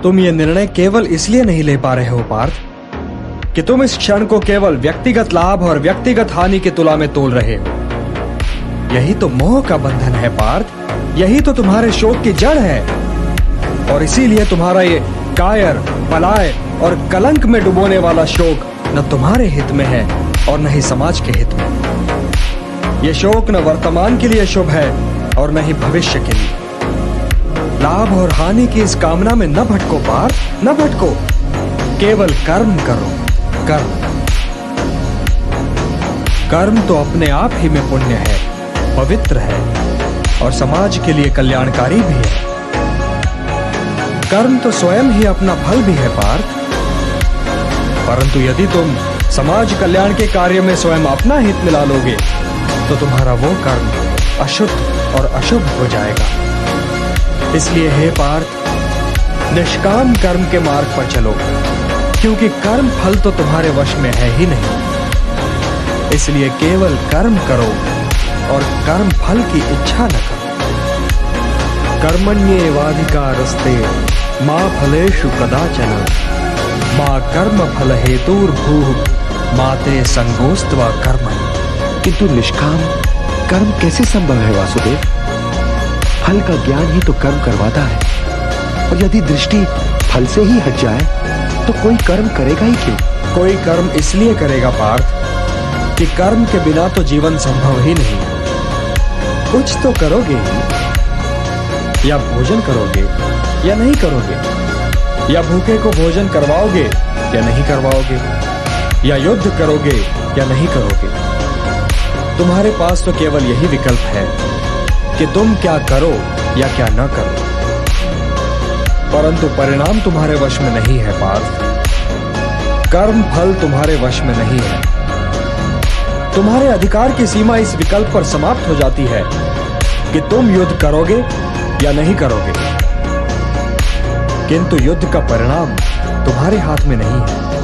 तुम ये निर्णय केवल इसलिए नहीं ले पा रहे हो पार्थ कि तुम इस क्षण को केवल व्यक्तिगत लाभ और व्यक्तिगत हानि की तुला में तोल रहे हो। यही तो मोह का बंधन है पार्थ, यही तो तुम्हारे शोक की जड़ है। और इसीलिए तुम्हारा ये कायर, पलाय और कलंक में डुबोने वाला शोक न तुम्हारे हित में है और न ही समाज के हित में। यह शोक न वर्तमान के लिए शुभ है और न ही भविष्य के लिए। लाभ और हानि की इस कामना में न भटको पार्थ, न भटको। केवल कर्म करो, कर्म। कर्म तो अपने आप ही में पुण्य है, पवित्र है और समाज के लिए कल्याणकारी भी है। कर्म तो स्वयं ही अपना फल भी है पार्थ। परंतु यदि तुम समाज कल्याण के कार्य में स्वयं अपना हित मिला लोगे तो तुम्हारा वो कर्म अशुद्ध और अशुभ हो जाएगा। इसलिए हे पार्थ, निष्काम कर्म के मार्ग पर चलो, क्योंकि कर्म फल तो तुम्हारे वश में है ही नहीं। इसलिए केवल कर्म करो और कर्म फल की इच्छा न करो। कर्मण्येवाधिकारस्ते मा फलेषु कदाचन मा कर्म फल हेतुर्भूः मा ते संगोस्त्वा कर्मणि। किंतु निष्काम कर्म कैसे संभव है वासुदेव? फल का ज्ञान ही तो कर्म करवाता है, और यदि दृष्टि फल से ही हट जाए तो कोई कर्म करेगा ही क्यों? कोई कर्म इसलिए करेगा पार्थ कि कर्म के बिना तो जीवन संभव ही नहीं। कुछ तो करोगे ही, या भोजन करोगे या नहीं करोगे, या भूखे को भोजन करवाओगे या नहीं करवाओगे, या युद्ध करोगे या नहीं करोगे। तुम्हारे पास तो केवल यही विकल्प है कि तुम क्या करो या क्या न करो। परंतु परिणाम तुम्हारे वश में नहीं है पार्थ। कर्म फल तुम्हारे वश में नहीं है। तुम्हारे अधिकार की सीमा इस विकल्प पर समाप्त हो जाती है कि तुम युद्ध करोगे या नहीं करोगे। किंतु युद्ध का परिणाम तुम्हारे हाथ में नहीं है।